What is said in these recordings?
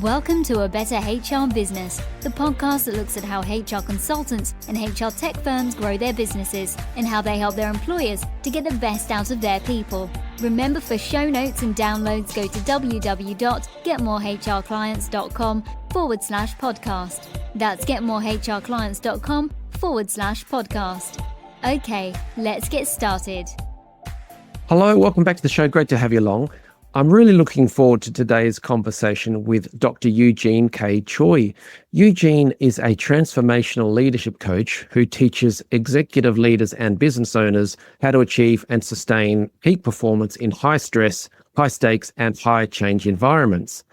Welcome to A Better HR Business, the podcast that looks at how HR consultants and HR tech firms grow their businesses and how they help their employers to get the best out of their people. Remember, for show notes and downloads, go to www.getmorehrclients.com/podcast. That's getmorehrclients.com/podcast. Okay, let's get started. Hello, welcome back to the show. Great to have you along. I'm really looking forward to today's conversation with Dr. Eugene K. Choi. Eugene is a transformational leadership coach who teaches executive leaders and business owners how to achieve and sustain peak performance in high stress, high stakes, and high change environments.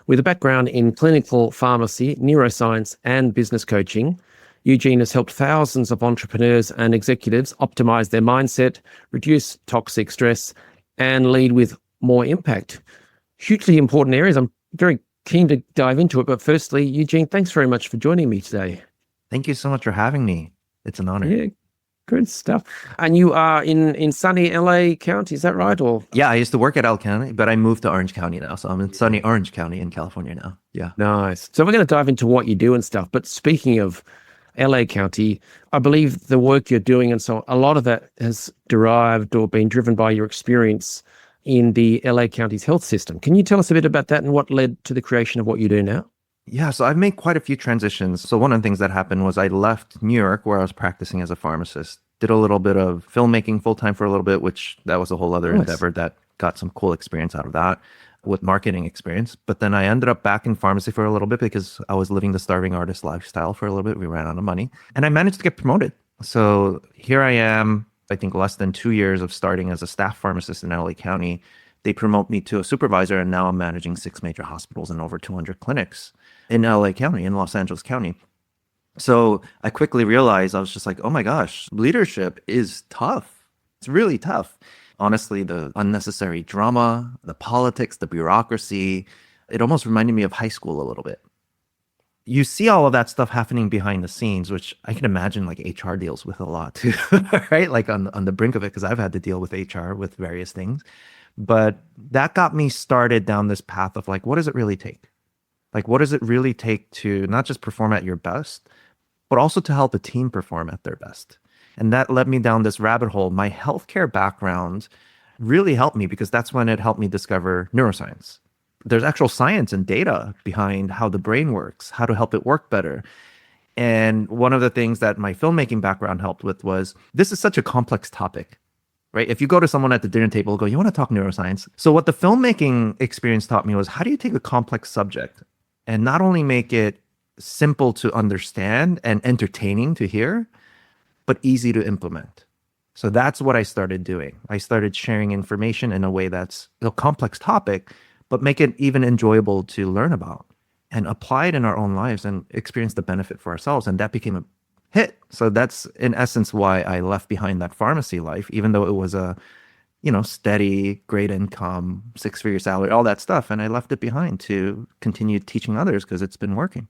With a background in clinical pharmacy, neuroscience, and business coaching, Eugene has helped thousands of entrepreneurs and executives optimize their mindset, reduce toxic stress, and lead with more impact. Hugely important areas. I'm very keen to dive into it. But firstly, Eugene, thanks very much for joining me today. Thank you so much for having me. It's an honor. Yeah, good stuff. And you are in sunny LA County, is that right? Or yeah, I used to work at L County, but I moved to Orange County now. So I'm in sunny Orange County in California now. Yeah. Nice. So we're going to dive into what you do and stuff. But speaking of LA County, I believe the work you're doing and so on, a lot of that has derived or been driven by your experience in the LA County's health system. Can you tell us a bit about that and what led to the creation of what you do now? Yeah, so I've made quite a few transitions. So one of the things that happened was I left New York, where I was practicing as a pharmacist, did a little bit of filmmaking full-time for a little bit, which that was a whole other endeavor that got some cool experience out of that with marketing experience. But then I ended up back in pharmacy for a little bit because I was living the starving artist lifestyle for a little bit. We ran out of money and I managed to get promoted. So here I am, I think less than 2 years of starting as a staff pharmacist in LA County. They promote me to a supervisor, and now I'm managing 6 major hospitals and over 200 clinics in LA County, in Los Angeles County. So I quickly realized, I was just like, oh my gosh, leadership is tough. It's really tough. Honestly, the unnecessary drama, the politics, the bureaucracy, it almost reminded me of high school a little bit. You see all of that stuff happening behind the scenes, which I can imagine like HR deals with a lot too, right? Like on the brink of it, because I've had to deal with HR with various things. But that got me started down this path of like, what does it really take? Like, what does it really take to not just perform at your best, but also to help a team perform at their best? And that led me down this rabbit hole. My healthcare background really helped me because that's when it helped me discover neuroscience. There's actual science and data behind how the brain works, how to help it work better. And one of the things that my filmmaking background helped with was, this is such a complex topic, right? If you go to someone at the dinner table, go, you want to talk neuroscience? So what the filmmaking experience taught me was, how do you take a complex subject and not only make it simple to understand and entertaining to hear, but easy to implement? So that's what I started doing. I started sharing information in a way that's a complex topic, but make it even enjoyable to learn about and apply it in our own lives and experience the benefit for ourselves. And that became a hit. So that's in essence why I left behind that pharmacy life, even though it was a, steady, great income, 6-figure salary, all that stuff. And I left it behind to continue teaching others because it's been working.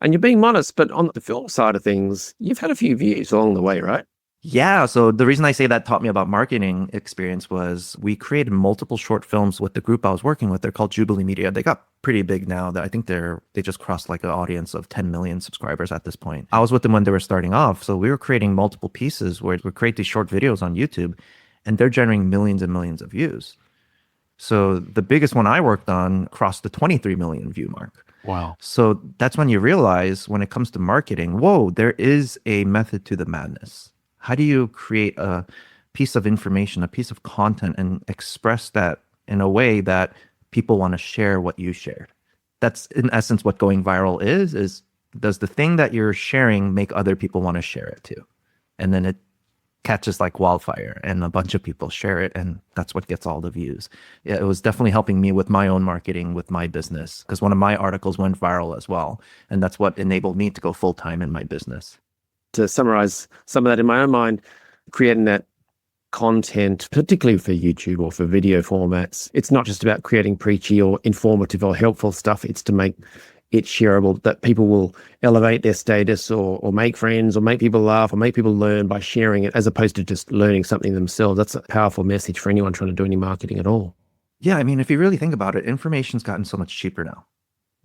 And you're being modest, but on the film side of things, you've had a few views along the way, right? Yeah. So the reason I say that taught me about marketing experience was we created multiple short films with the group I was working with. They're called Jubilee Media. They got pretty big now. I think they just crossed like an audience of 10 million subscribers at this point. I was with them when they were starting off. So we were creating multiple pieces where we create these short videos on YouTube and they're generating millions and millions of views. So the biggest one I worked on crossed the 23 million view mark. Wow. So that's when you realize when it comes to marketing, whoa, there is a method to the madness. How do you create a piece of information, a piece of content, and express that in a way that people want to share what you shared? That's in essence what going viral is does the thing that you're sharing make other people want to share it too? And then it catches like wildfire and a bunch of people share it, and that's what gets all the views. Yeah, it was definitely helping me with my own marketing, with my business, because one of my articles went viral as well. And that's what enabled me to go full-time in my business. To summarize some of that in my own mind, creating that content, particularly for YouTube or for video formats, it's not just about creating preachy or informative or helpful stuff. It's to make it shareable, that people will elevate their status or make friends or make people laugh or make people learn by sharing it, as opposed to just learning something themselves. That's a powerful message for anyone trying to do any marketing at all. Yeah, I mean, if you really think about it, information's gotten so much cheaper now.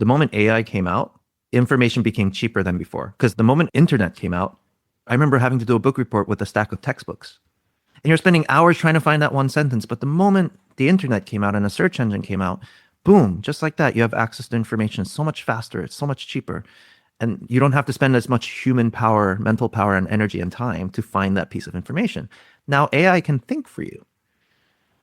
The moment AI came out, information became cheaper than before. Because the moment internet came out, I remember having to do a book report with a stack of textbooks. And you're spending hours trying to find that one sentence. But the moment the internet came out and a search engine came out, boom, just like that, you have access to information so much faster. It's so much cheaper. And you don't have to spend as much human power, mental power, and energy and time to find that piece of information. Now AI can think for you.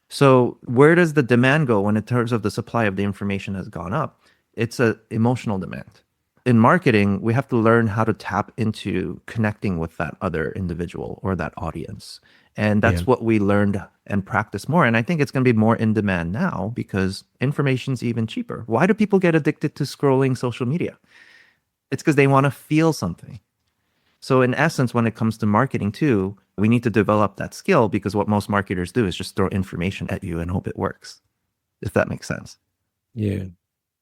So where does the demand go when in terms of the supply of the information has gone up? It's an emotional demand. In marketing, we have to learn how to tap into connecting with that other individual or that audience. And that's what we learned and practice more. And I think it's going to be more in demand now because information's even cheaper. Why do people get addicted to scrolling social media? It's because they want to feel something. So in essence, when it comes to marketing too, we need to develop that skill because what most marketers do is just throw information at you and hope it works, if that makes sense. Yeah.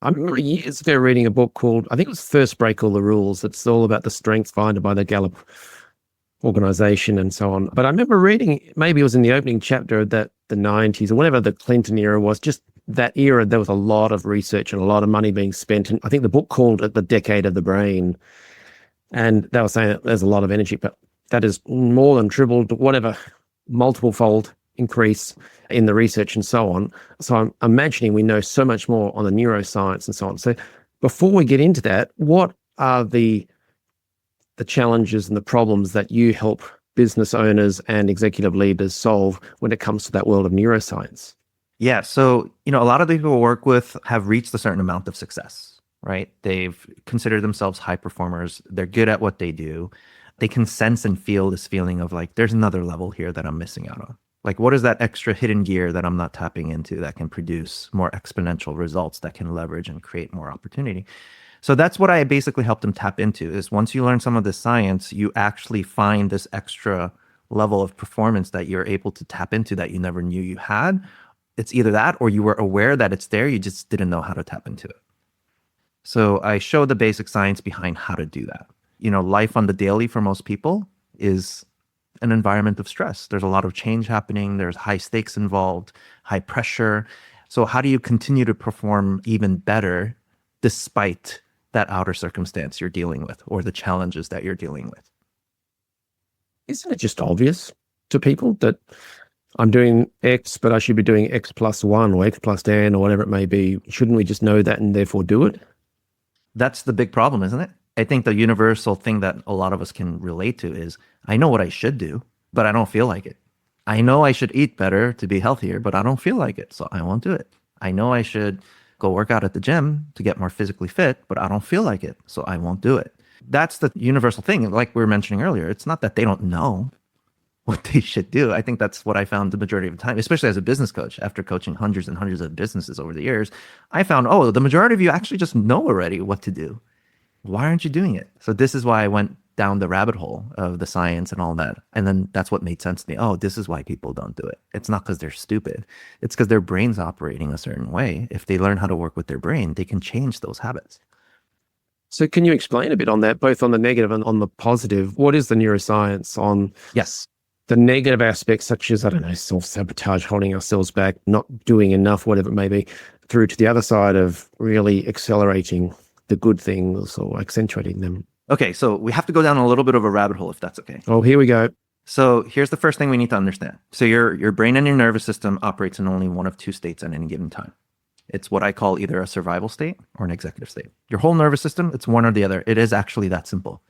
I remember years ago reading a book called, I think it was First Break All the Rules. It's all about the strengths finder by the Gallup organization and so on. But I remember reading, maybe it was in the opening chapter that the 90s or whatever the Clinton era was, just that era, there was a lot of research and a lot of money being spent. And I think the book called it The Decade of the Brain. And they were saying that there's a lot of energy, but that is more than tripled, whatever, multiple fold increase in the research and so on. So I'm imagining we know so much more on the neuroscience and so on. So before we get into that, what are the challenges and the problems that you help business owners and executive leaders solve when it comes to that world of neuroscience? Yeah. So, a lot of the people we work with have reached a certain amount of success, right? They've considered themselves high performers. They're good at what they do. They can sense and feel this feeling of like, there's another level here that I'm missing out on. Like, what is that extra hidden gear that I'm not tapping into that can produce more exponential results that can leverage and create more opportunity? So that's what I basically help them tap into is once you learn some of this science, you actually find this extra level of performance that you're able to tap into that you never knew you had. It's either that or you were aware that it's there, you just didn't know how to tap into it. So I show the basic science behind how to do that. Life on the daily for most people is an environment of stress. There's a lot of change happening. There's high stakes involved, high pressure. So how do you continue to perform even better despite that outer circumstance you're dealing with or the challenges that you're dealing with? Isn't it just obvious to people that I'm doing X, but I should be doing X plus 1 or X plus 10 or whatever it may be? Shouldn't we just know that and therefore do it? That's the big problem, isn't it? I think the universal thing that a lot of us can relate to is I know what I should do, but I don't feel like it. I know I should eat better to be healthier, but I don't feel like it, so I won't do it. I know I should go work out at the gym to get more physically fit, but I don't feel like it, so I won't do it. That's the universal thing. Like we were mentioning earlier, it's not that they don't know what they should do. I think that's what I found the majority of the time, especially as a business coach. After coaching hundreds and hundreds of businesses over the years, I found, the majority of you actually just know already what to do. Why aren't you doing it? So this is why I went down the rabbit hole of the science and all that. And then that's what made sense to me. Oh, this is why people don't do it. It's not because they're stupid. It's because their brain's operating a certain way. If they learn how to work with their brain, they can change those habits. So can you explain a bit on that, both on the negative and on the positive? What is the neuroscience on the negative aspects, such as, self-sabotage, holding ourselves back, not doing enough, whatever it may be, through to the other side of really accelerating the good things or accentuating them? Okay, so we have to go down a little bit of a rabbit hole, if that's okay. Oh, here we go. So here's the first thing we need to understand. So your brain and your nervous system operates in only one of two states at any given time. It's what I call either a survival state or an executive state. Your whole nervous system, it's one or the other. It is actually that simple.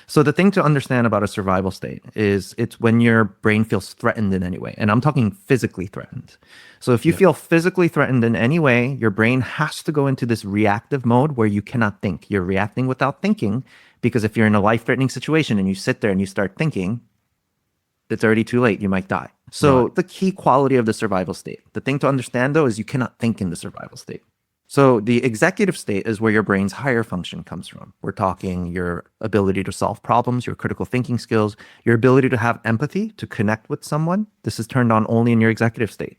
So the thing to understand about a survival state is it's when your brain feels threatened in any way. And I'm talking physically threatened. So if you feel physically threatened in any way, your brain has to go into this reactive mode where you cannot think. You're reacting without thinking, because if you're in a life-threatening situation and you sit there and you start thinking, it's already too late. You might die. So the key quality of the survival state, the thing to understand though, is you cannot think in the survival state. So the executive state is where your brain's higher function comes from. We're talking your ability to solve problems, your critical thinking skills, your ability to have empathy, to connect with someone. This is turned on only in your executive state.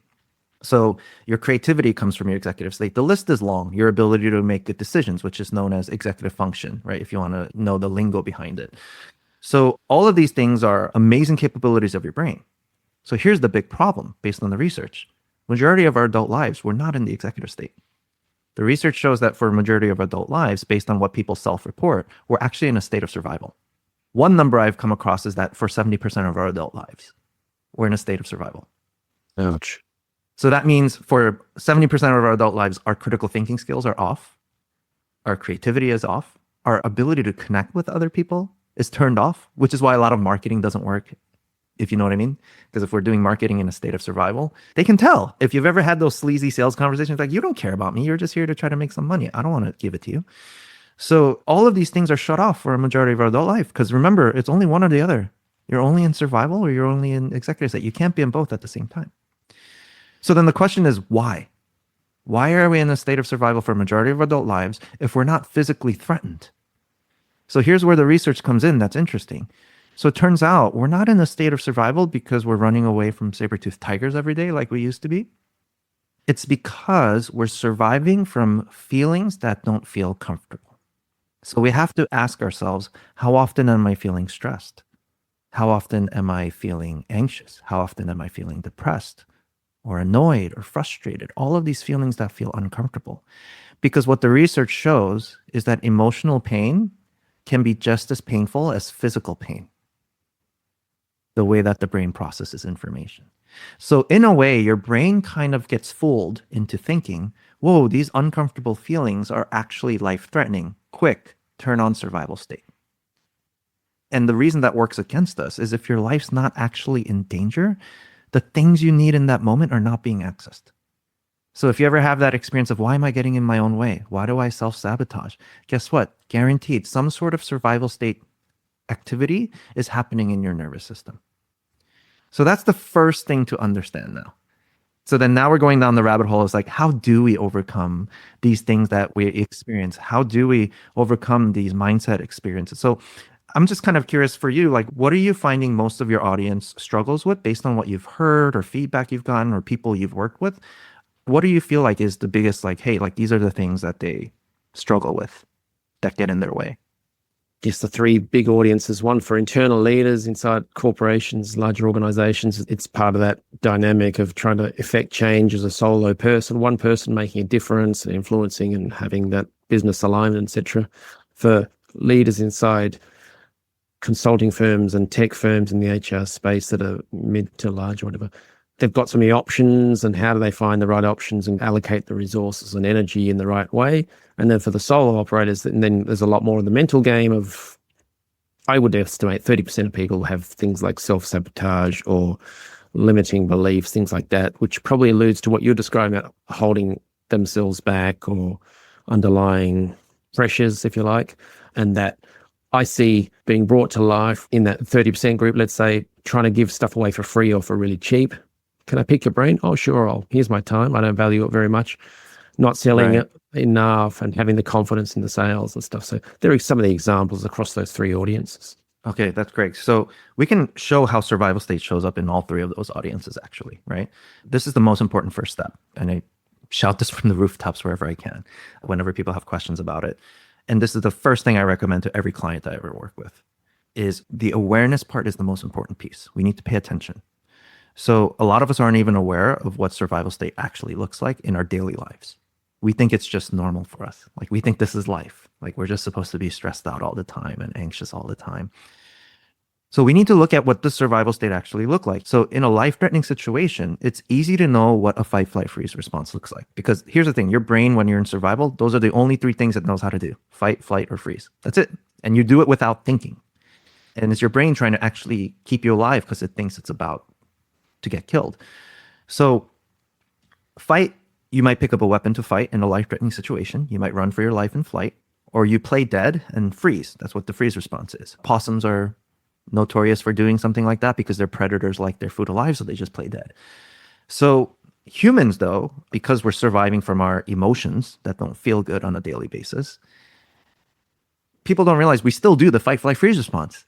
So your creativity comes from your executive state. The list is long. Your ability to make good decisions, which is known as executive function, right? If you want to know the lingo behind it. So all of these things are amazing capabilities of your brain. So here's the big problem based on the research. Majority of our adult lives, we're not in the executive state. The research shows that for a majority of adult lives, based on what people self-report, we're actually in a state of survival. One number I've come across is that for 70% of our adult lives, we're in a state of survival. Ouch. So that means for 70% of our adult lives, our critical thinking skills are off. Our creativity is off. Our ability to connect with other people is turned off, which is why a lot of marketing doesn't work, if you know what I mean. Because if we're doing marketing in a state of survival, they can tell. If you've ever had those sleazy sales conversations, like, you don't care about me. You're just here to try to make some money. I don't want to give it to you. So all of these things are shut off for a majority of our adult life. Because remember, it's only one or the other. You're only in survival or you're only in executive state. You can't be in both at the same time. So then the question is, why? Why are we in a state of survival for a majority of adult lives if we're not physically threatened? So here's where the research comes in that's interesting. So it turns out we're not in a state of survival because we're running away from saber-toothed tigers every day like we used to be. It's because we're surviving from feelings that don't feel comfortable. So we have to ask ourselves, how often am I feeling stressed? How often am I feeling anxious? How often am I feeling depressed or annoyed or frustrated? All of these feelings that feel uncomfortable. Because what the research shows is that emotional pain can be just as painful as physical pain, the way that the brain processes information. So in a way, your brain kind of gets fooled into thinking, whoa, these uncomfortable feelings are actually life-threatening. Quick, turn on survival state. And the reason that works against us is if your life's not actually in danger, the things you need in that moment are not being accessed. So if you ever have that experience of, why am I getting in my own way? Why do I self-sabotage? Guess what? Guaranteed, some sort of survival state activity is happening in your nervous system. So that's the first thing to understand now. So then now we're going down the rabbit hole. It's like, how do we overcome these things that we experience? How do we overcome these mindset experiences? So I'm just kind of curious for you, like, what are you finding most of your audience struggles with based on what you've heard or feedback you've gotten or people you've worked with? What do you feel like is the biggest, like, hey, like, these are the things that they struggle with that get in their way? Yes, the three big audiences, one for internal leaders inside corporations, larger organizations. It's part of that dynamic of trying to effect change as a solo person, one person making a difference and influencing and having that business alignment, etc. For leaders inside consulting firms and tech firms in the HR space that are mid to large or whatever, they've got so many options, and how do they find the right options and allocate the resources and energy in the right way? And then for the solo operators, and then there's a lot more of the mental game of, I would estimate 30% of people have things like self-sabotage or limiting beliefs, things like that, which probably alludes to what you're describing about holding themselves back or underlying pressures, if you like, and that I see being brought to life in that 30% group, let's say, trying to give stuff away for free or for really cheap. Can I pick your brain? Oh, sure. Here's my time. I don't value it very much. Not selling it enough and having the confidence in the sales and stuff. So there are some of the examples across those three audiences. Okay, that's great. So we can show how survival state shows up in all three of those audiences, actually, right? This is the most important first step. And I shout this from the rooftops wherever I can, whenever people have questions about it. And this is the first thing I recommend to every client I ever work with, is the awareness part is the most important piece. We need to pay attention. So a lot of us aren't even aware of what survival state actually looks like in our daily lives. We think it's just normal for us. Like, we think this is life. Like, we're just supposed to be stressed out all the time and anxious all the time. So we need to look at what the survival state actually look like. So in a life-threatening situation, it's easy to know what a fight, flight, freeze response looks like. Because here's the thing, your brain, when you're in survival, those are the only three things it knows how to do: fight, flight, or freeze. That's it. And you do it without thinking. And it's your brain trying to actually keep you alive because it thinks it's about to get killed. So fight, you might pick up a weapon to fight in a life-threatening situation. You might run for your life in flight, or you play dead and freeze. That's what the freeze response is. Possums are notorious for doing something like that because their predators like their food alive, so they just play dead. So humans, though, because we're surviving from our emotions that don't feel good on a daily basis, people don't realize we still do the fight, flight, freeze response.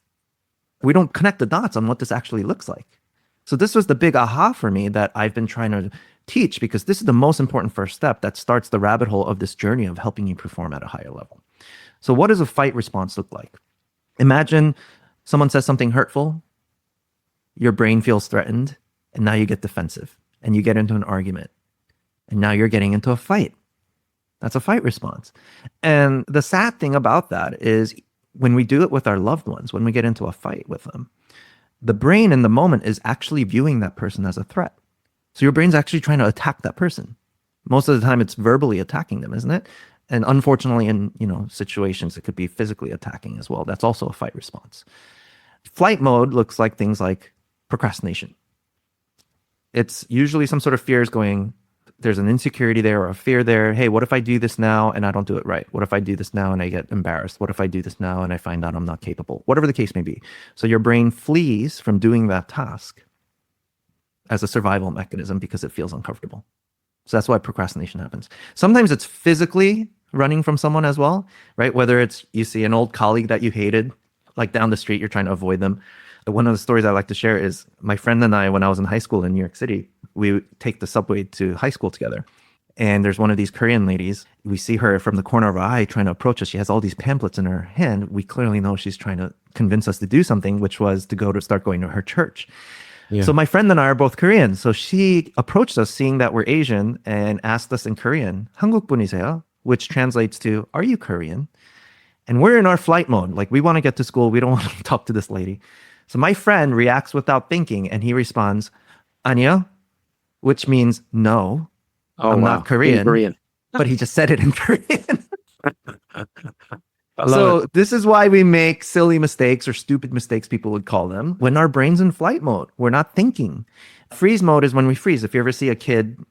We don't connect the dots on what this actually looks like. So this was the big aha for me that I've been trying to teach, because this is the most important first step that starts the rabbit hole of this journey of helping you perform at a higher level. So what does a fight response look like? Imagine someone says something hurtful, your brain feels threatened, and now you get defensive, and you get into an argument, and now you're getting into a fight. That's a fight response. And the sad thing about that is when we do it with our loved ones, when we get into a fight with them, the brain in the moment is actually viewing that person as a threat. So your brain's actually trying to attack that person. Most of the time it's verbally attacking them, isn't it? And unfortunately in, situations, it could be physically attacking as well. That's also a fight response. Flight mode looks like things like procrastination. It's usually some sort of fear is going, there's an insecurity there or a fear there. Hey, what if I do this now and I don't do it right? What if I do this now and I get embarrassed? What if I do this now and I find out I'm not capable? Whatever the case may be. So your brain flees from doing that task as a survival mechanism because it feels uncomfortable. So that's why procrastination happens. Sometimes it's physically running from someone as well, right? Whether it's you see an old colleague that you hated, like down the street, you're trying to avoid them. One of the stories I like to share is my friend and I, when I was in high school in New York City, we would take the subway to high school together. And there's one of these Korean ladies. We see her from the corner of our eye trying to approach us. She has all these pamphlets in her hand. We clearly know she's trying to convince us to do something, which was to start going to her church. Yeah. So my friend and I are both Korean. So she approached us seeing that we're Asian and asked us in Korean, 한국 분이세요? Which translates to, are you Korean? And we're in our flight mode. Like we want to get to school. We don't want to talk to this lady. So my friend reacts without thinking and he responds, 아니요, which means no, I'm not Korean. But he just said it in Korean. So this is why we make silly mistakes or stupid mistakes, people would call them, when our brain's in flight mode. We're not thinking. Freeze mode is when we freeze. If you ever see a kid,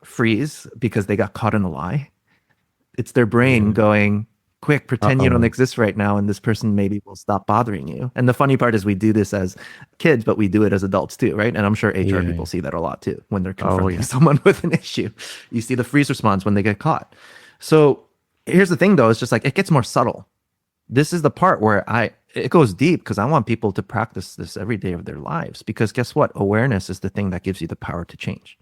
freeze because they got caught in a lie, it's their brain going, quick, pretend you don't exist right now, and this person maybe will stop bothering you. And the funny part is we do this as kids, but we do it as adults too, right? And I'm sure HR people see that a lot too when they're confronting someone with an issue. You see the freeze response when they get caught. So here's the thing though, it's just like it gets more subtle. This is the part where it goes deep because I want people to practice this every day of their lives, because guess what? Awareness is the thing that gives you the power to change.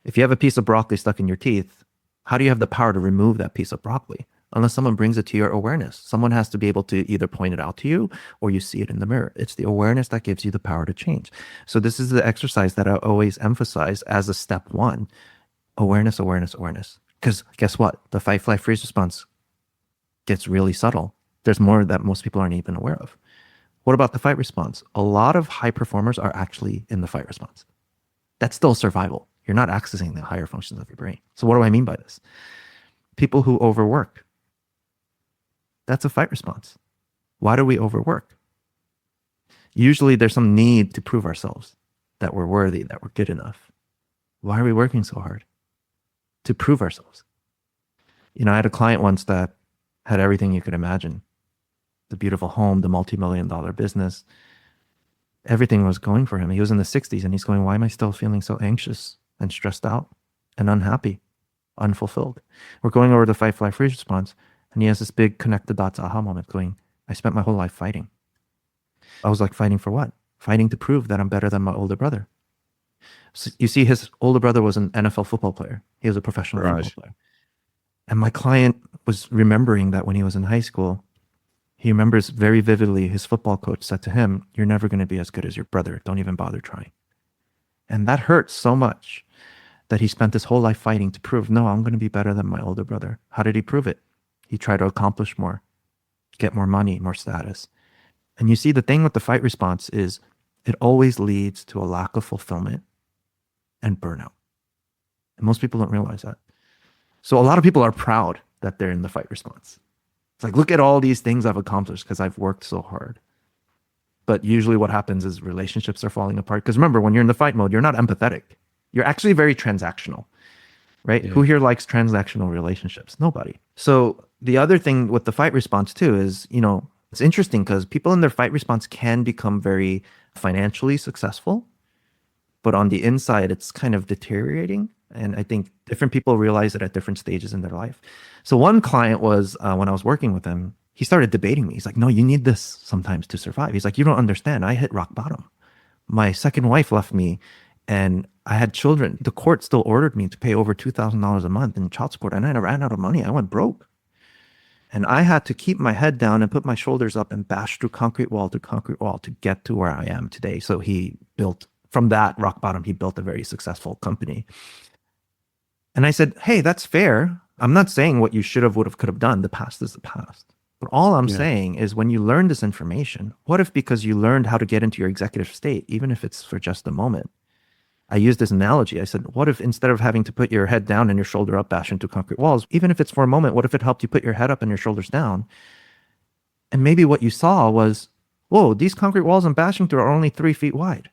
If you have a piece of broccoli stuck in your teeth, how do you have the power to remove that piece of broccoli? Unless someone brings it to your awareness. Someone has to be able to either point it out to you or you see it in the mirror. It's the awareness that gives you the power to change. So this is the exercise that I always emphasize as a step one. Awareness, awareness, awareness. Because guess what? The fight, flight, freeze response gets really subtle. There's more that most people aren't even aware of. What about the fight response? A lot of high performers are actually in the fight response. That's still survival. You're not accessing the higher functions of your brain. So what do I mean by this? People who overwork. That's a fight response. Why do we overwork? Usually there's some need to prove ourselves, that we're worthy, that we're good enough. Why are we working so hard? To prove ourselves. I had a client once that had everything you could imagine. The beautiful home, the multi-million-dollar business. Everything was going for him. He was in the 60s and he's going, why am I still feeling so anxious and stressed out and unhappy, unfulfilled? We're going over the fight, flight, freeze response. And he has this big connect the dots aha moment going, I spent my whole life fighting. I was like, fighting for what? Fighting to prove that I'm better than my older brother. So you see, his older brother was an NFL football player. He was a professional football player. And my client was remembering that when he was in high school, he remembers very vividly his football coach said to him, you're never going to be as good as your brother. Don't even bother trying. And that hurt so much that he spent his whole life fighting to prove, no, I'm going to be better than my older brother. How did he prove it? He tried to accomplish more, get more money, more status. And you see, the thing with the fight response is it always leads to a lack of fulfillment and burnout. And most people don't realize that. So a lot of people are proud that they're in the fight response. It's like, look at all these things I've accomplished because I've worked so hard. But usually what happens is relationships are falling apart. Because remember, when you're in the fight mode, you're not empathetic. You're actually very transactional, right? Yeah. Who here likes transactional relationships? Nobody. So the other thing with the fight response too is, it's interesting because people in their fight response can become very financially successful, but on the inside, it's kind of deteriorating. And I think different people realize it at different stages in their life. So one client was, when I was working with him, he started debating me. He's like, no, you need this sometimes to survive. He's like, you don't understand. I hit rock bottom. My second wife left me and I had children. The court still ordered me to pay over $2,000 a month in child support. And I ran out of money. I went broke. And I had to keep my head down and put my shoulders up and bash through concrete wall to get to where I am today. So he built, from that rock bottom, he built a very successful company. And I said, hey, that's fair. I'm not saying what you should have, would have, could have done. The past is the past. But all I'm saying is when you learn this information, what if because you learned how to get into your executive state, even if it's for just a moment? I used this analogy. I said, what if instead of having to put your head down and your shoulder up, bash into concrete walls, even if it's for a moment, what if it helped you put your head up and your shoulders down? And maybe what you saw was, whoa, these concrete walls I'm bashing through are only 3 feet wide.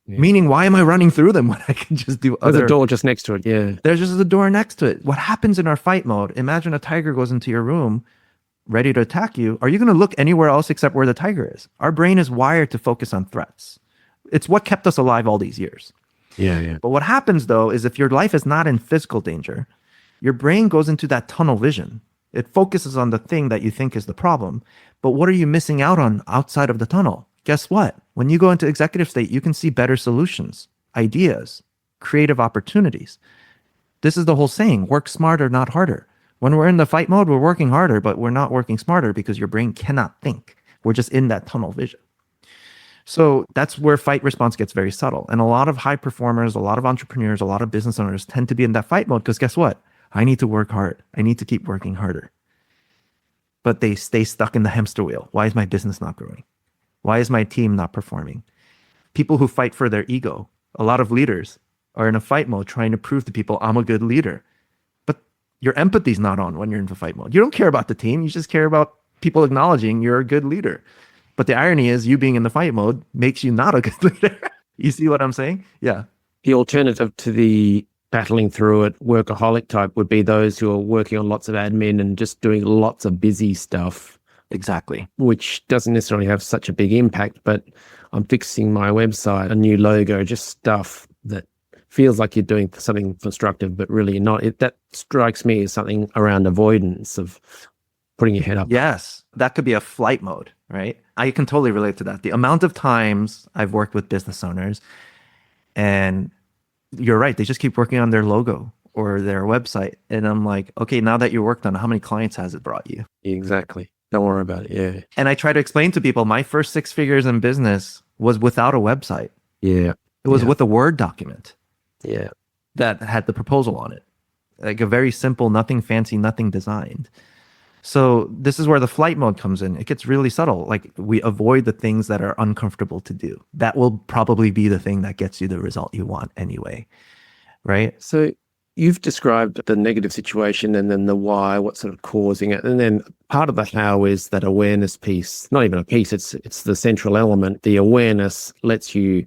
Yeah. Meaning, why am I running through them when I can just do other... There's a door just next to it, yeah. There's just a door next to it. What happens in our fight mode, imagine a tiger goes into your room ready to attack you. Are you going to look anywhere else except where the tiger is? Our brain is wired to focus on threats. It's what kept us alive all these years. Yeah. But what happens, though, is if your life is not in physical danger, your brain goes into that tunnel vision. It focuses on the thing that you think is the problem. But what are you missing out on outside of the tunnel? Guess what? When you go into executive state, you can see better solutions, ideas, creative opportunities. This is the whole saying, work smarter, not harder. When we're in the fight mode, we're working harder, but we're not working smarter because your brain cannot think. We're just in that tunnel vision. So that's where fight response gets very subtle. And a lot of high performers, a lot of entrepreneurs, a lot of business owners tend to be in that fight mode because guess what? I need to work hard. I need to keep working harder. But they stay stuck in the hamster wheel. Why is my business not growing? Why is my team not performing? People who fight for their ego, a lot of leaders are in a fight mode trying to prove to people, I'm a good leader. But your empathy's not on when you're in the fight mode. You don't care about the team. You just care about people acknowledging you're a good leader. But the irony is you being in the fight mode makes you not a good leader. You see what I'm saying? Yeah. The alternative to the battling through it workaholic type would be those who are working on lots of admin and just doing lots of busy stuff. Exactly. Which doesn't necessarily have such a big impact, but I'm fixing my website, a new logo, just stuff that feels like you're doing something constructive, but really you're not. That strikes me as something around avoidance of putting your head up. Yes, that could be a flight mode, right? I can totally relate to that. The amount of times I've worked with business owners and you're right, they just keep working on their logo or their website. And I'm like, okay, now that you worked on it, how many clients has it brought you? Exactly. Don't worry about it. Yeah. And I try to explain to people, my first 6 figures in business was without a website. Yeah. It was with a Word document. Yeah. That had the proposal on it. Like a very simple, nothing fancy, nothing designed. So this is where the flight mode comes in. It gets really subtle. Like we avoid the things that are uncomfortable to do. That will probably be the thing that gets you the result you want anyway. Right? So you've described the negative situation and then the why, what's sort of causing it. And then part of the how is that awareness piece, not even a piece, it's the central element. The awareness lets you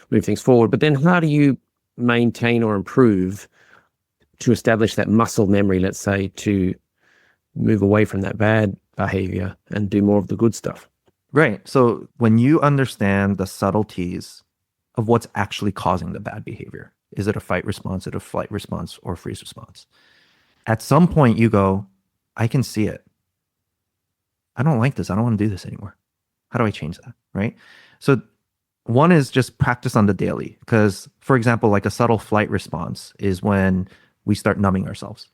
move things forward. But then how do you maintain or improve to establish that muscle memory, let's say, to move away from that bad behavior and do more of the good stuff? Right. So when you understand the subtleties of what's actually causing the bad behavior, is it a fight response, is it a flight response, or freeze response? At some point you go, I can see it. I don't like this. I don't want to do this anymore. How do I change that? Right? So one is just practice on the daily. Because, for example, like a subtle flight response is when we start numbing ourselves.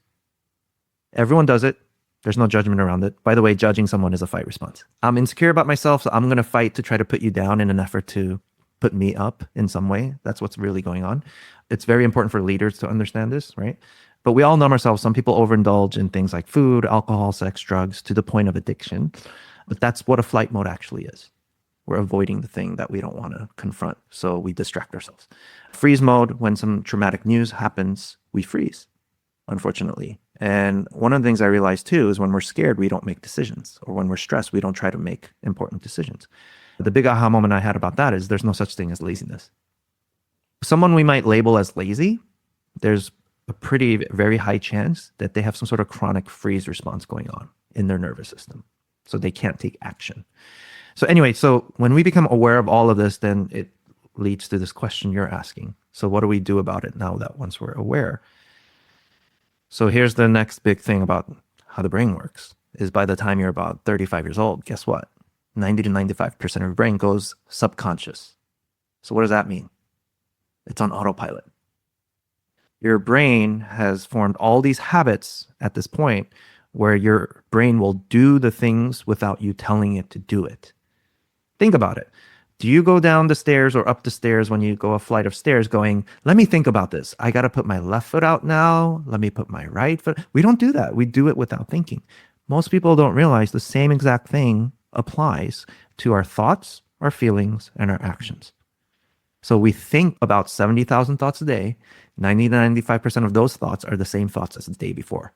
Everyone does it. There's no judgment around it. By the way, judging someone is a fight response. I'm insecure about myself, so I'm going to fight to try to put you down in an effort to put me up in some way. That's what's really going on. It's very important for leaders to understand this, right? But we all numb ourselves. Some people overindulge in things like food, alcohol, sex, drugs to the point of addiction. But that's what a flight mode actually is. We're avoiding the thing that we don't want to confront. So we distract ourselves. Freeze mode, when some traumatic news happens, we freeze, unfortunately. And one of the things I realized too is when we're scared, we don't make decisions. Or when we're stressed, we don't try to make important decisions. The big aha moment I had about that is there's no such thing as laziness. Someone we might label as lazy, there's a very high chance that they have some sort of chronic freeze response going on in their nervous system. So they can't take action. So anyway, so when we become aware of all of this, then it leads to this question you're asking. So what do we do about it now that once we're aware? So here's the next big thing about how the brain works is by the time you're about 35 years old, guess what? 90 to 95% of your brain goes subconscious. So what does that mean? It's on autopilot. Your brain has formed all these habits at this point where your brain will do the things without you telling it to do it. Think about it. Do you go down the stairs or up the stairs when you go a flight of stairs going, let me think about this. I got to put my left foot out now. Let me put my right foot. We don't do that. We do it without thinking. Most people don't realize the same exact thing applies to our thoughts, our feelings, and our actions. So we think about 70,000 thoughts a day. 90 to 95% of those thoughts are the same thoughts as the day before.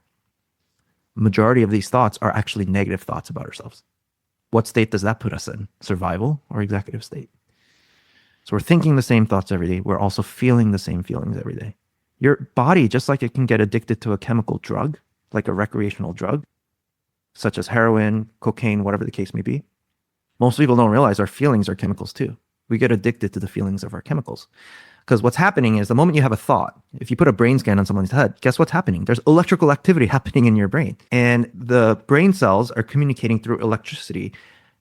Majority of these thoughts are actually negative thoughts about ourselves. What state does that put us in? Survival or executive state? So we're thinking the same thoughts every day. We're also feeling the same feelings every day. Your body, just like it can get addicted to a chemical drug, like a recreational drug, such as heroin, cocaine, whatever the case may be. Most people don't realize our feelings are chemicals too. We get addicted to the feelings of our chemicals. Because what's happening is the moment you have a thought, if you put a brain scan on someone's head, guess what's happening? There's electrical activity happening in your brain. And the brain cells are communicating through electricity.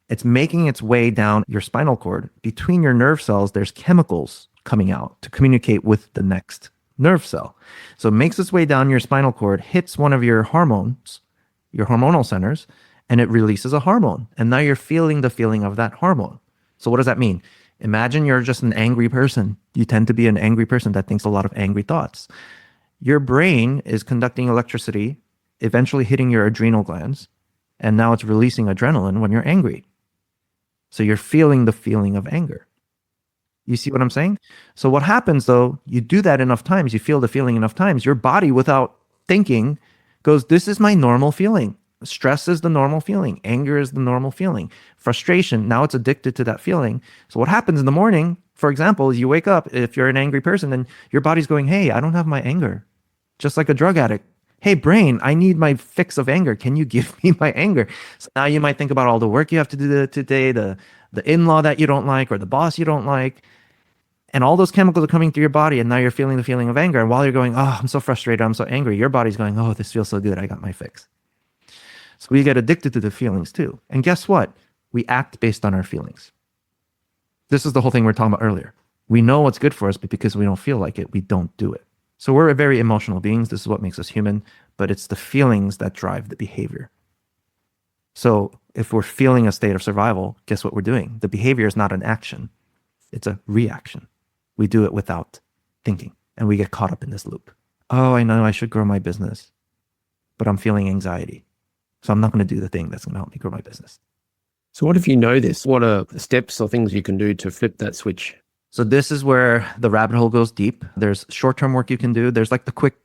It's making its way down your spinal cord. Between your nerve cells, there's chemicals coming out to communicate with the next nerve cell. So it makes its way down your spinal cord, hits one of your hormones, your hormonal centers, and it releases a hormone. And now you're feeling the feeling of that hormone. So what does that mean? Imagine you're just an angry person. You tend to be an angry person that thinks a lot of angry thoughts. Your brain is conducting electricity, eventually hitting your adrenal glands, and now it's releasing adrenaline when you're angry. So you're feeling the feeling of anger. You see what I'm saying? So what happens though, you do that enough times, you feel the feeling enough times, your body without thinking goes, this is my normal feeling. Stress is the normal feeling. Anger is the normal feeling. Frustration, now it's addicted to that feeling. So what happens in the morning, for example, is you wake up, if you're an angry person, then your body's going, hey, I don't have my anger. Just like a drug addict. Hey, brain, I need my fix of anger. Can you give me my anger? So now you might think about all the work you have to do today, the in-law that you don't like, or the boss you don't like. And all those chemicals are coming through your body, and now you're feeling the feeling of anger. And while you're going, oh, I'm so frustrated, I'm so angry, your body's going, oh, this feels so good, I got my fix. So we get addicted to the feelings too. And guess what? We act based on our feelings. This is the whole thing we were talking about earlier. We know what's good for us, but because we don't feel like it, we don't do it. So we're very emotional beings. This is what makes us human, but it's the feelings that drive the behavior. So if we're feeling a state of survival, guess what we're doing? The behavior is not an action. It's a reaction. We do it without thinking, and we get caught up in this loop. Oh, I know I should grow my business, but I'm feeling anxiety. So I'm not going to do the thing that's going to help me grow my business. So what if you know this? What are the steps or things you can do to flip that switch? So this is where the rabbit hole goes deep. There's short-term work you can do. There's like the quick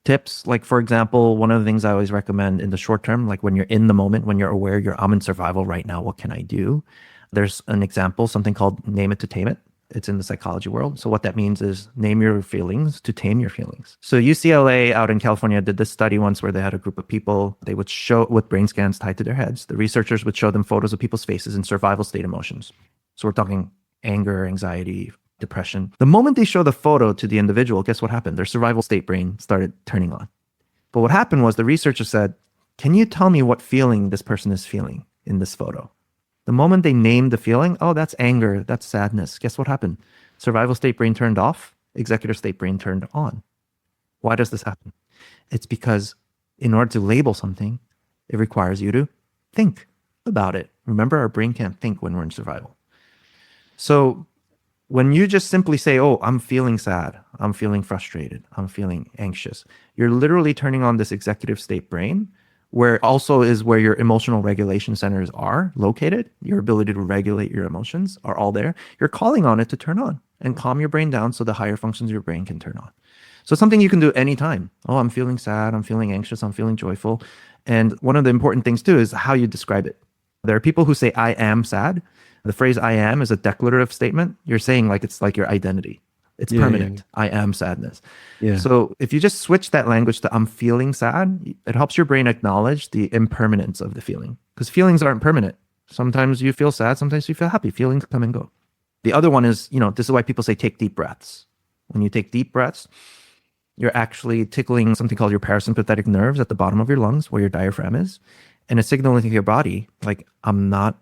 tips. Like for example, one of the things I always recommend in the short term, like when you're in the moment, when you're aware I'm in survival right now, what can I do? There's an example, something called name it to tame it. It's in the psychology world. So what that means is name your feelings to tame your feelings. So UCLA out in California did this study once where they had a group of people. They would show with brain scans tied to their heads. The researchers would show them photos of people's faces in survival state emotions. So we're talking anger, anxiety, depression. The moment they show the photo to the individual, guess what happened? Their survival state brain started turning on. But what happened was the researcher said, can you tell me what feeling this person is feeling in this photo? The moment they named the feeling, oh, that's anger, that's sadness. Guess what happened? Survival state brain turned off, executive state brain turned on. Why does this happen? It's because in order to label something, it requires you to think about it. Remember, our brain can't think when we're in survival. So when you just simply say, oh, I'm feeling sad, I'm feeling frustrated, I'm feeling anxious, you're literally turning on this executive state brain, where also is where your emotional regulation centers are located. Your ability to regulate your emotions are all there. You're calling on it to turn on and calm your brain down so the higher functions of your brain can turn on. So something you can do anytime. Oh, I'm feeling sad, I'm feeling anxious, I'm feeling joyful. And one of the important things too is how you describe it. There are people who say, I am sad. The phrase I am is a declarative statement. You're saying like it's like your identity. It's permanent. Yeah. I am sadness. Yeah. So if you just switch that language to I'm feeling sad, it helps your brain acknowledge the impermanence of the feeling, because feelings aren't permanent. Sometimes you feel sad, sometimes you feel happy. Feelings come and go. The other one is, this is why people say take deep breaths. When you take deep breaths, you're actually tickling something called your parasympathetic nerves at the bottom of your lungs, where your diaphragm is. And it's signaling to your body, like, I'm not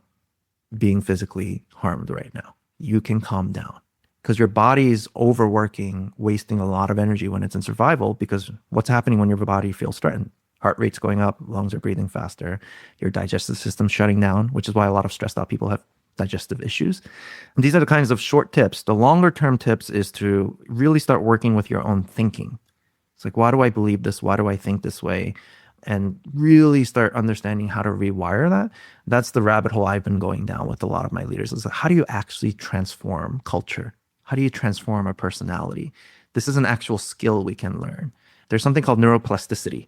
being physically harmed right now. You can calm down. Because your body is overworking, wasting a lot of energy when it's in survival, because what's happening when your body feels threatened? Heart rate's going up, lungs are breathing faster, your digestive system's shutting down, which is why a lot of stressed out people have digestive issues. And these are the kinds of short tips. The longer term tips is to really start working with your own thinking. It's like, why do I believe this? Why do I think this way? And really start understanding how to rewire that. That's the rabbit hole I've been going down with a lot of my leaders. Is like, how do you actually transform culture? How do you transform a personality? This is an actual skill we can learn. There's something called neuroplasticity.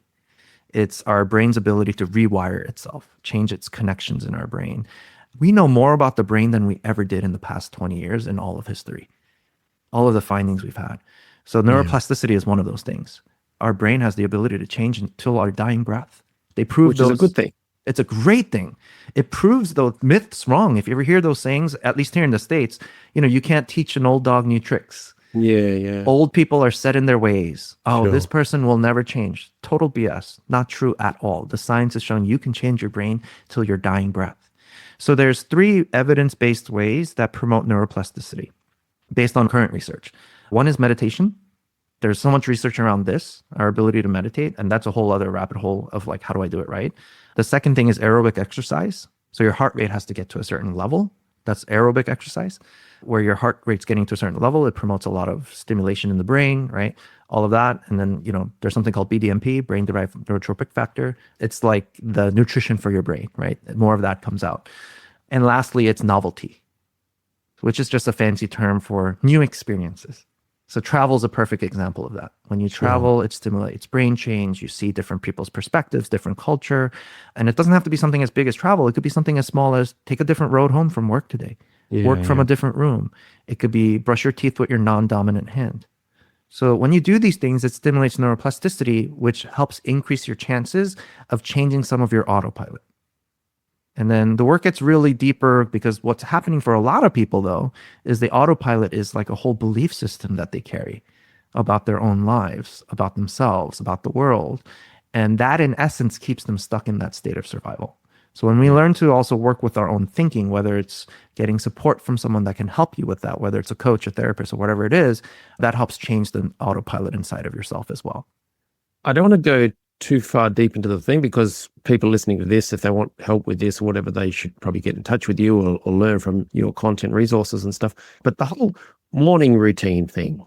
It's our brain's ability to rewire itself, change its connections in our brain. We know more about the brain than we ever did in the past 20 years in all of history, all of the findings we've had. So neuroplasticity is one of those things. Our brain has the ability to change until our dying breath. They prove Which is a good thing. It's a great thing. It proves those myths wrong. If you ever hear those sayings, at least here in the States, you can't teach an old dog new tricks. Yeah. Old people are set in their ways. Oh, Sure. This person will never change. Total BS. Not true at all. The science has shown you can change your brain till your dying breath. So there's 3 evidence-based ways that promote neuroplasticity based on current research. One is meditation. There's so much research around this, our ability to meditate, and that's a whole other rabbit hole of like, how do I do it right? The second thing is aerobic exercise. So your heart rate has to get to a certain level. That's aerobic exercise. Where your heart rate's getting to a certain level, it promotes a lot of stimulation in the brain, right? All of that. And then, there's something called BDNF, brain-derived neurotrophic factor. It's like the nutrition for your brain, right? More of that comes out. And lastly, it's novelty, which is just a fancy term for new experiences. So travel is a perfect example of that. When you travel, it stimulates brain change. You see different people's perspectives, different culture. And it doesn't have to be something as big as travel. It could be something as small as take a different road home from work today. Work from a different room. It could be brush your teeth with your non-dominant hand. So when you do these things, it stimulates neuroplasticity, which helps increase your chances of changing some of your autopilot. And then the work gets really deeper because what's happening for a lot of people, though, is the autopilot is like a whole belief system that they carry about their own lives, about themselves, about the world. And that, in essence, keeps them stuck in that state of survival. So when we learn to also work with our own thinking, whether it's getting support from someone that can help you with that, whether it's a coach, a therapist, or whatever it is, that helps change the autopilot inside of yourself as well. I don't want to go too far deep into the thing because people listening to this, if they want help with this or whatever, they should probably get in touch with you or learn from your content resources and stuff. But the whole morning routine thing,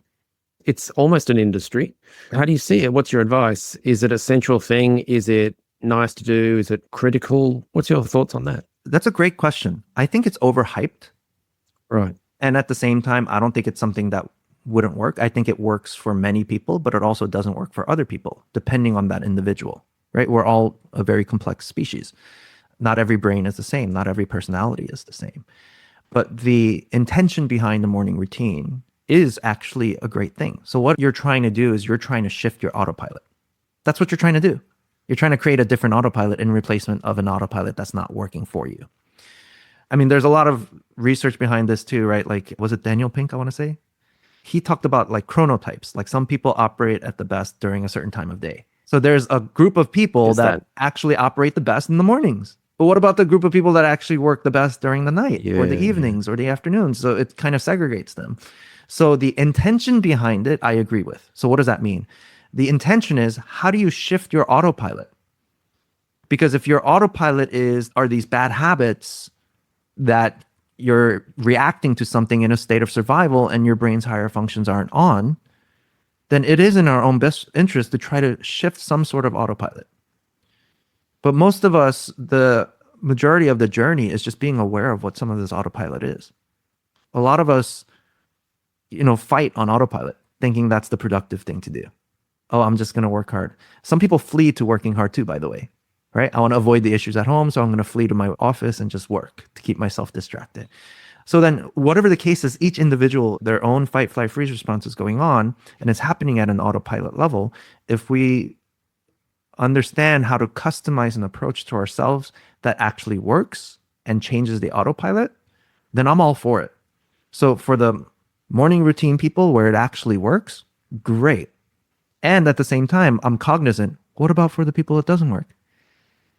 it's almost an industry. How do you see it? What's your advice? Is it a central thing? Is it nice to do? Is it critical? What's your thoughts on that? That's a great question. I think it's overhyped. Right. And at the same time, I don't think it's something that wouldn't work. I think it works for many people, but it also doesn't work for other people, depending on that individual, right? We're all a very complex species. Not every brain is the same. Not every personality is the same. But the intention behind the morning routine is actually a great thing. So what you're trying to do is you're trying to shift your autopilot. That's what you're trying to do. You're trying to create a different autopilot in replacement of an autopilot that's not working for you. I mean, there's a lot of research behind this too, right? Like, was it Daniel Pink, I want to say? He talked about like chronotypes. Like some people operate at the best during a certain time of day. So there's a group of people that actually operate the best in the mornings. But what about the group of people that actually work the best during the night or the evenings or the afternoons? So it kind of segregates them. So the intention behind it, I agree with. So what does that mean? The intention is, how do you shift your autopilot? Because if your autopilot are these bad habits that you're reacting to something in a state of survival and your brain's higher functions aren't on, then it is in our own best interest to try to shift some sort of autopilot. But most of us, the majority of the journey is just being aware of what some of this autopilot is. A lot of us, fight on autopilot, thinking that's the productive thing to do. Oh, I'm just going to work hard. Some people flee to working hard too, by the way, right? I want to avoid the issues at home, so I'm going to flee to my office and just work to keep myself distracted. So then whatever the case is, each individual, their own fight, flight, freeze response is going on, and it's happening at an autopilot level. If we understand how to customize an approach to ourselves that actually works and changes the autopilot, then I'm all for it. So for the morning routine people where it actually works, great. And at the same time, I'm cognizant, what about for the people it doesn't work?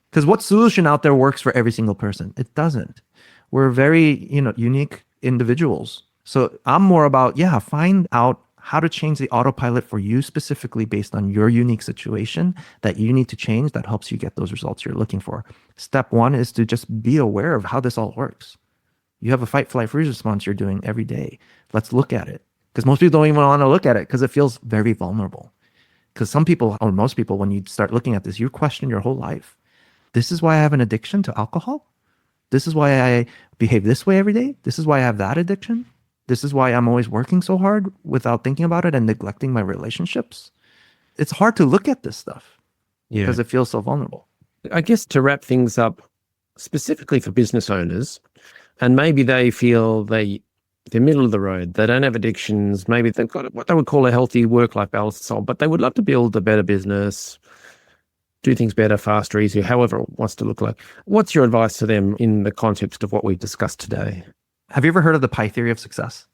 Because what solution out there works for every single person? It doesn't. We're very, unique individuals. So I'm more about, find out how to change the autopilot for you specifically based on your unique situation that you need to change that helps you get those results you're looking for. Step one is to just be aware of how this all works. You have a fight, flight, freeze response you're doing every day. Let's look at it. Because most people don't even want to look at it because it feels very vulnerable. Because some people, or most people, when you start looking at this, you question your whole life. This is why I have an addiction to alcohol. This is why I behave this way every day. This is why I have that addiction. This is why I'm always working so hard without thinking about it and neglecting my relationships. It's hard to look at this stuff because it feels so vulnerable. I guess to wrap things up, specifically for business owners, and maybe they feel they're middle of the road, they don't have addictions, maybe they've got what they would call a healthy work-life balance, so, but they would love to build a better business, do things better, faster, easier, however it wants to look like. What's your advice to them in the context of what we've discussed today? Have you ever heard of the pie theory of success?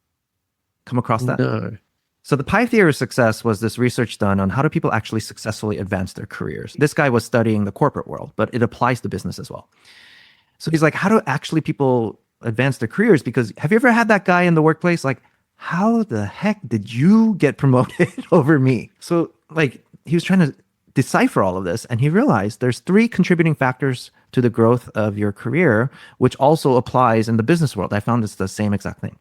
Come across that? No. So the pie theory of success was this research done on how do people actually successfully advance their careers. This guy was studying the corporate world, but it applies to business as well. So he's like, how do actually people advance their careers? Because have you ever had that guy in the workplace like, how the heck did you get promoted over me? So like he was trying to decipher all of this, and he realized there's 3 contributing factors to the growth of your career, which also applies in the business world. I found it's the same exact thing.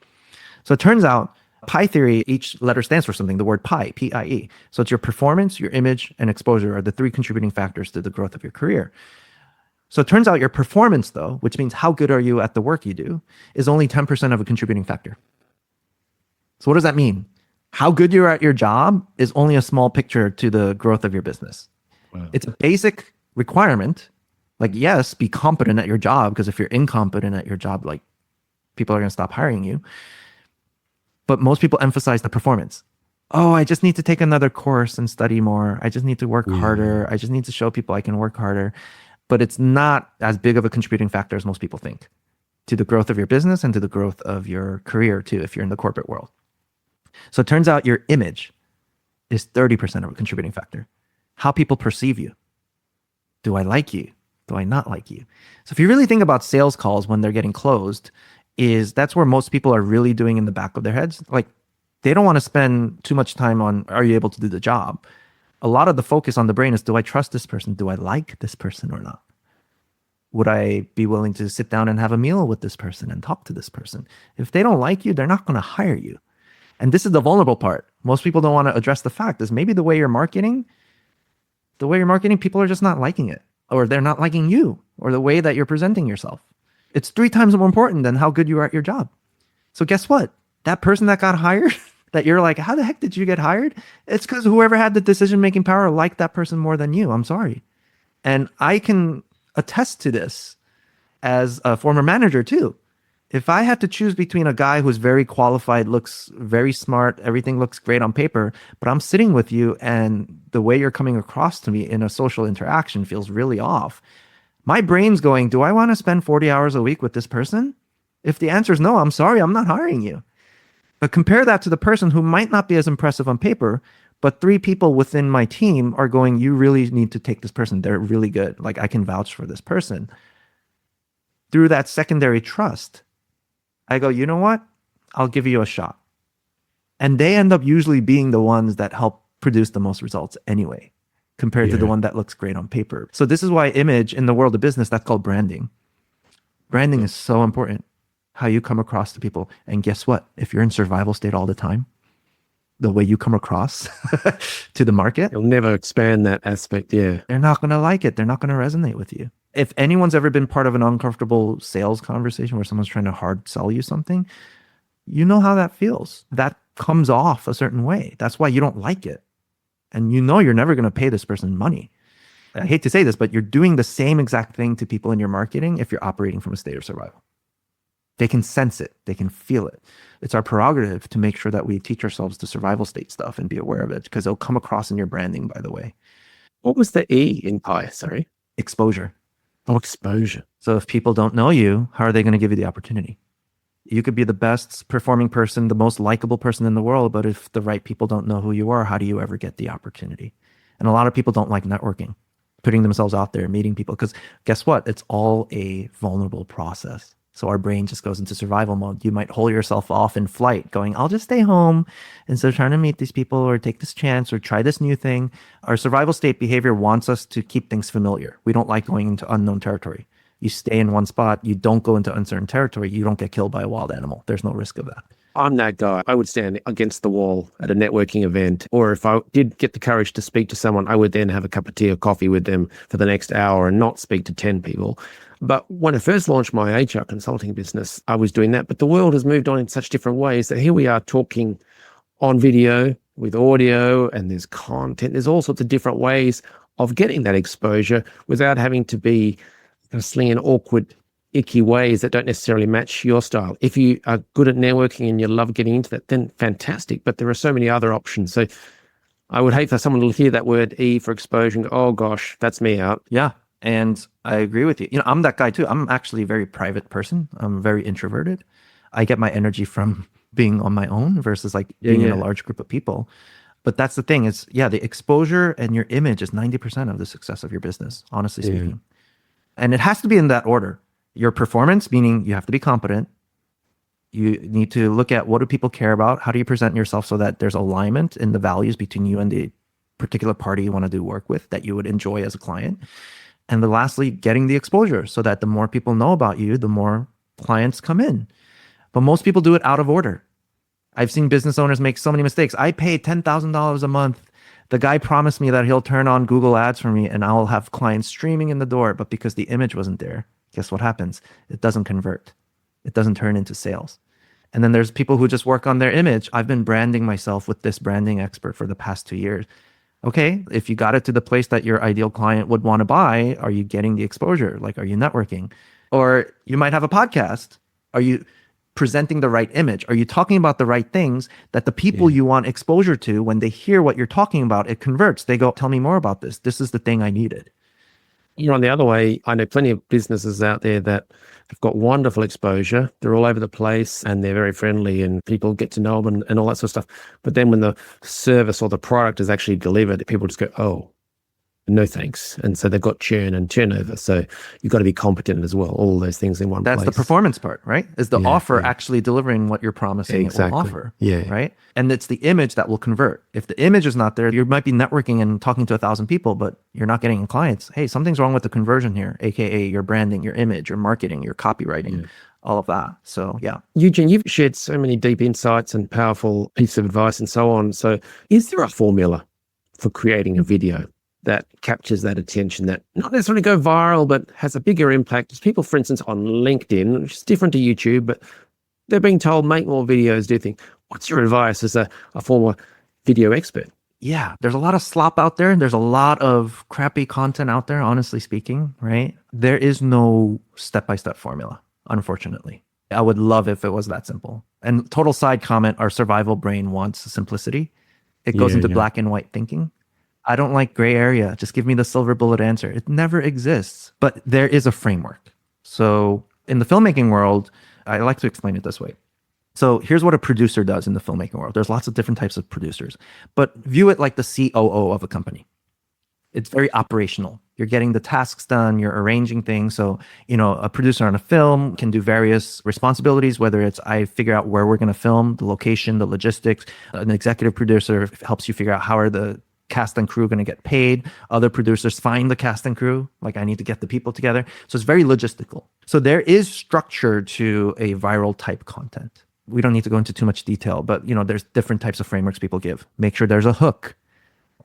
So it turns out pie theory, each letter stands for something, the word pie, P-I-E. So it's your performance, your image, and exposure are the 3 contributing factors to the growth of your career. So it turns out your performance, though, which means how good are you at the work you do, is only 10% of a contributing factor. So what does that mean? How good you're at your job is only a small picture to the growth of your business. Wow. It's a basic requirement. Like, yes, be competent at your job, because if you're incompetent at your job, like people are going to stop hiring you. But most people emphasize the performance. Oh, I just need to take another course and study more. I just need to work harder. I just need to show people I can work harder. But it's not as big of a contributing factor as most people think to the growth of your business and to the growth of your career too, if you're in the corporate world. So it turns out your image is 30% of a contributing factor. How people perceive you. Do I like you? Do I not like you? So if you really think about sales calls when they're getting closed, that's where most people are really doing in the back of their heads. Like they don't want to spend too much time on, are you able to do the job? A lot of the focus on the brain is, do I trust this person? Do I like this person or not? Would I be willing to sit down and have a meal with this person and talk to this person? If they don't like you, they're not going to hire you. And this is the vulnerable part. Most people don't want to address the fact is maybe the way you're marketing, people are just not liking it, or they're not liking you, or the way that you're presenting yourself. It's 3 times more important than how good you are at your job. So guess what? That person that got hired, that you're like, how the heck did you get hired? It's because whoever had the decision-making power liked that person more than you. I'm sorry. And I can attest to this as a former manager too. If I had to choose between a guy who's very qualified, looks very smart, everything looks great on paper, but I'm sitting with you and the way you're coming across to me in a social interaction feels really off, my brain's going, do I want to spend 40 hours a week with this person? If the answer is no, I'm sorry, I'm not hiring you. But compare that to the person who might not be as impressive on paper, but 3 people within my team are going, you really need to take this person. They're really good. Like I can vouch for this person. Through that secondary trust, I go, you know what? I'll give you a shot. And they end up usually being the ones that help produce the most results anyway, compared to the one that looks great on paper. So this is why image in the world of business, that's called branding. Branding is so important. How you come across to people. And guess what? If you're in survival state all the time, the way you come across to the market, you'll never expand that aspect. Yeah. They're not going to like it. They're not going to resonate with you. If anyone's ever been part of an uncomfortable sales conversation where someone's trying to hard sell you something, you know how that feels. That comes off a certain way. That's why you don't like it. And you know you're never going to pay this person money. I hate to say this, but you're doing the same exact thing to people in your marketing if you're operating from a state of survival. They can sense it. They can feel it. It's our prerogative to make sure that we teach ourselves the survival state stuff and be aware of it, because it'll come across in your branding, by the way. What was the E in PI? Sorry. Exposure. Oh, exposure. So if people don't know you, how are they going to give you the opportunity? You could be the best performing person, the most likable person in the world, but if the right people don't know who you are, how do you ever get the opportunity? And a lot of people don't like networking, putting themselves out there, meeting people, because guess what? It's all a vulnerable process. So our brain just goes into survival mode. You might hold yourself off in flight going, I'll just stay home instead of trying to meet these people or take this chance or try this new thing. Our survival state behavior wants us to keep things familiar. We don't like going into unknown territory. You stay in one spot. You don't go into uncertain territory. You don't get killed by a wild animal. There's no risk of that. I'm that guy. I would stand against the wall at a networking event, or if I did get the courage to speak to someone, I would then have a cup of tea or coffee with them for the next hour and not speak to 10 people. But when I first launched my HR consulting business, I was doing that. But the world has moved on in such different ways that here we are talking on video with audio, and there's content. There's all sorts of different ways of getting that exposure without having to be slinging awkward, icky ways that don't necessarily match your style. If you are good at networking and you love getting into that, then fantastic. But there are so many other options. So I would hate for someone to hear that word E for exposure and go, oh gosh, that's me out. Yeah. And I agree with you. I'm that guy too. I'm actually a very private person. I'm very introverted. I get my energy from being on my own versus like being in a large group of people. But that's the thing is, the exposure and your image is 90% of the success of your business, honestly speaking. And it has to be in that order. Your performance, meaning you have to be competent. You need to look at what do people care about? How do you present yourself so that there's alignment in the values between you and the particular party you want to do work with that you would enjoy as a client. And then lastly, getting the exposure so that the more people know about you, the more clients come in. But most people do it out of order. I've seen business owners make so many mistakes. I pay $10,000 a month. The guy promised me that he'll turn on Google ads for me and I'll have clients streaming in the door. But because the image wasn't there, guess what happens? It doesn't convert. It doesn't turn into sales. And then there's people who just work on their image. I've been branding myself with this branding expert for the past 2 years. Okay, if you got it to the place that your ideal client would want to buy, are you getting the exposure? Like, are you networking? Or you might have a podcast. Are you presenting the right image? Are you talking about the right things that the people you want exposure to, when they hear what you're talking about, it converts. They go, tell me more about this. This is the thing I needed. You're on the other way. I know plenty of businesses out there that have got wonderful exposure. They're all over the place and they're very friendly and people get to know them and all that sort of stuff. But then when the service or the product is actually delivered, people just go, oh, no thanks. And so they've got churn and turnover. So you've got to be competent as well. All those things in one place. That's the performance part, right? Is the offer actually delivering what you're promising it will offer, right? And it's the image that will convert. If the image is not there, you might be networking and talking to 1,000 people, but you're not getting clients. Hey, something's wrong with the conversion here, AKA your branding, your image, your marketing, your copywriting, all of that. So, Eugene, you've shared so many deep insights and powerful pieces of advice and so on. So is there a formula for creating a video that captures that attention, that not necessarily go viral, but has a bigger impact? There's people, for instance, on LinkedIn, which is different to YouTube, but they're being told, make more videos, do things. What's your advice as a former video expert? Yeah, there's a lot of slop out there. There's a lot of crappy content out there, honestly speaking, right? There is no step-by-step formula, unfortunately. I would love if it was that simple. And total side comment, our survival brain wants simplicity. It goes into black and white thinking. I don't like gray area. Just give me the silver bullet answer. It never exists, but there is a framework. So in the filmmaking world, I like to explain it this way. So here's what a producer does in the filmmaking world. There's lots of different types of producers, but view it like the COO of a company. It's very operational. You're getting the tasks done, you're arranging things. So, a producer on a film can do various responsibilities, whether it's I figure out where we're going to film, the location, the logistics. An executive producer helps you figure out how are the cast and crew going to get paid. Other producers find the cast and crew, like I need to get the people together. So it's very logistical. So there is structure to a viral type content. We don't need to go into too much detail, but there's different types of frameworks people give. Make sure there's a hook,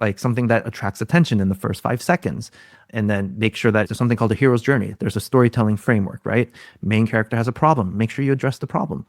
like something that attracts attention in the first 5 seconds. And then make sure that there's something called a hero's journey. There's a storytelling framework, right? Main character has a problem. Make sure you address the problem.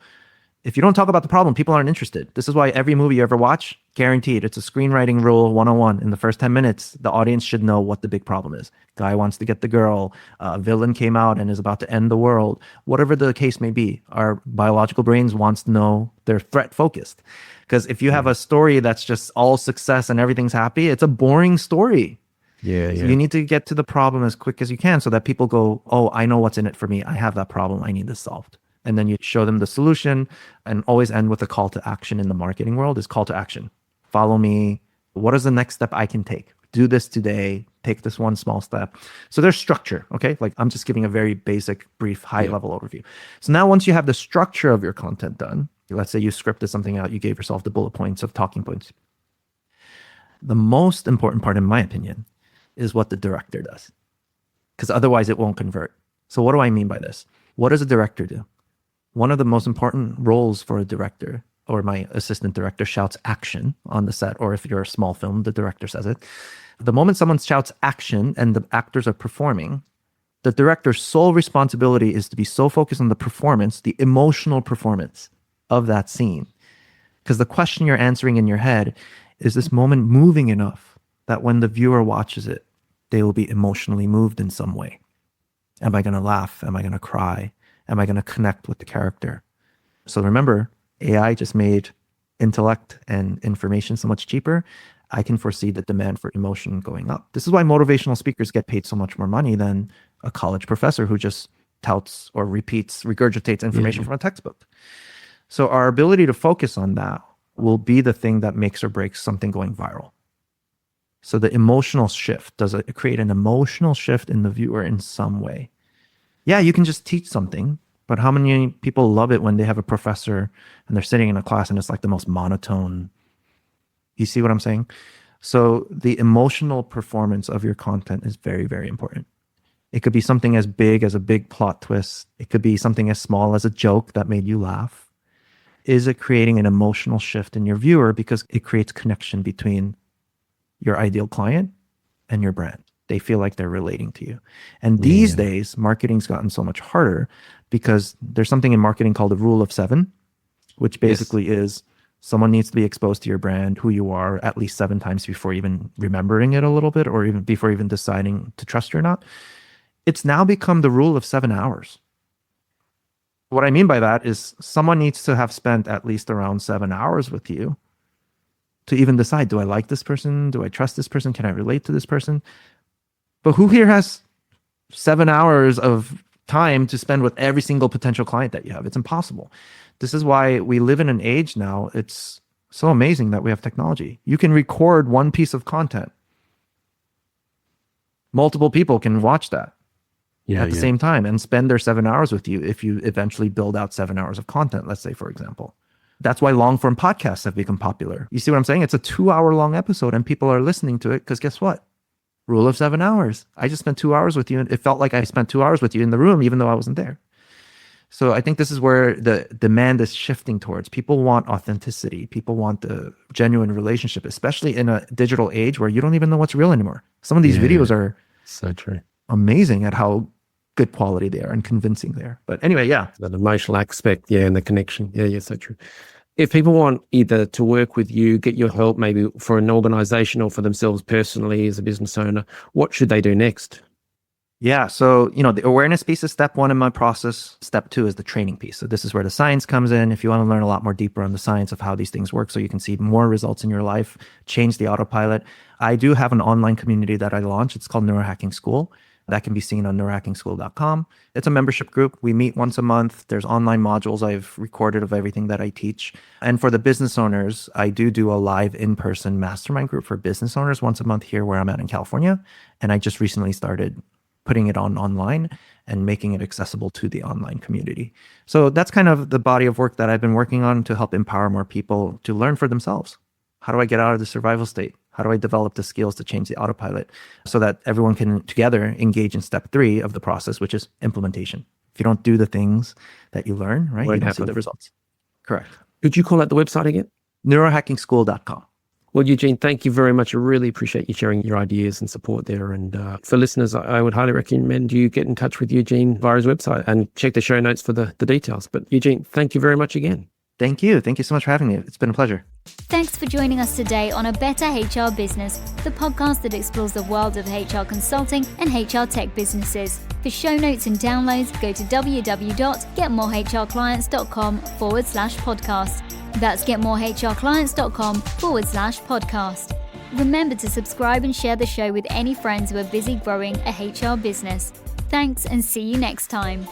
If you don't talk about the problem, people aren't interested. This is why every movie you ever watch, guaranteed, it's a screenwriting rule 101. In the first 10 minutes, the audience should know what the big problem is. Guy wants to get the girl, a villain came out and is about to end the world. Whatever the case may be, our biological brains wants to know they're threat focused. Because if you have a story that's just all success and everything's happy, it's a boring story. So you need to get to the problem as quick as you can so that people go, oh, I know what's in it for me. I have that problem. I need this solved. And then you show them the solution, and always end with a call to action in the marketing world is call to action. Follow me. What is the next step I can take? Do this today. Take this one small step. So there's structure, okay? Like I'm just giving a very basic, brief, high-level overview. So now once you have the structure of your content done, let's say you scripted something out, you gave yourself the bullet points of talking points. The most important part, in my opinion, is what the director does. Because otherwise it won't convert. So what do I mean by this? What does a director do? One of the most important roles for a director, or my assistant director shouts action on the set, or if you're a small film, the director says it. The moment someone shouts action and the actors are performing, the director's sole responsibility is to be so focused on the performance, the emotional performance of that scene. Because the question you're answering in your head is this moment moving enough that when the viewer watches it, they will be emotionally moved in some way. Am I going to laugh? Am I going to cry? Am I going to connect with the character? So remember, AI just made intellect and information so much cheaper. I can foresee the demand for emotion going up. This is why motivational speakers get paid so much more money than a college professor who just touts or regurgitates information from a textbook. So our ability to focus on that will be the thing that makes or breaks something going viral. So the emotional shift, does it create an emotional shift in the viewer in some way? Yeah, you can just teach something, but how many people love it when they have a professor and they're sitting in a class and it's like the most monotone? You see what I'm saying? So the emotional performance of your content is very, very important. It could be something as big as a big plot twist. It could be something as small as a joke that made you laugh. Is it creating an emotional shift in your viewer? Because it creates connection between your ideal client and your brand. They feel like they're relating to you. And these days, marketing's gotten so much harder because there's something in marketing called the rule of 7, which basically is someone needs to be exposed to your brand, who you are, at least 7 times before even remembering it a little bit, or even before even deciding to trust you or not. It's now become the rule of 7 hours. What I mean by that is someone needs to have spent at least around 7 hours with you to even decide, do I like this person? Do I trust this person? Can I relate to this person? But who here has 7 hours of time to spend with every single potential client that you have? It's impossible. This is why we live in an age now. It's so amazing that we have technology. You can record one piece of content. Multiple people can watch that at the same time and spend their 7 hours with you if you eventually build out 7 hours of content, let's say, for example. That's why long form podcasts have become popular. You see what I'm saying? It's a 2-hour long episode and people are listening to it because guess what? Rule of 7 hours. I just spent 2 hours with you and it felt like I spent 2 hours with you in the room, even though I wasn't there. So I think this is where the demand is shifting towards. People want authenticity. People want the genuine relationship, especially in a digital age where you don't even know what's real anymore. Some of these videos are so true, amazing at how good quality they are and convincing they are. But anyway, that emotional aspect, and the connection. So true. If people want either to work with you, get your help, maybe for an organization or for themselves personally as a business owner, what should they do next? Yeah. So, the awareness piece is step 1 in my process. Step 2 is the training piece. So this is where the science comes in. If you want to learn a lot more deeper on the science of how these things work, so you can see more results in your life, change the autopilot. I do have an online community that I launched. It's called Neurohacking School. That can be seen on neurohackingschool.com. It's a membership group. We meet once a month. There's online modules I've recorded of everything that I teach. And for the business owners, I do a live in-person mastermind group for business owners once a month here where I'm at in California. And I just recently started putting it online and making it accessible to the online community. So that's kind of the body of work that I've been working on to help empower more people to learn for themselves. How do I get out of the survival state? How do I develop the skills to change the autopilot so that everyone can together engage in step 3 of the process, which is implementation? If you don't do the things that you learn, right, you don't see the results. Correct. Could you call out the website again? Neurohackingschool.com. Well, Eugene, thank you very much. I really appreciate you sharing your ideas and support there. And for listeners, I would highly recommend you get in touch with Eugene via his website and check the show notes for the details. But Eugene, thank you very much again. Thank you. Thank you so much for having me. It's been a pleasure. Thanks for joining us today on A Better HR Business, the podcast that explores the world of HR consulting and HR tech businesses. For show notes and downloads, go to www.getmorehrclients.com/podcast. That's getmorehrclients.com/podcast. Remember to subscribe and share the show with any friends who are busy growing a HR business. Thanks and see you next time.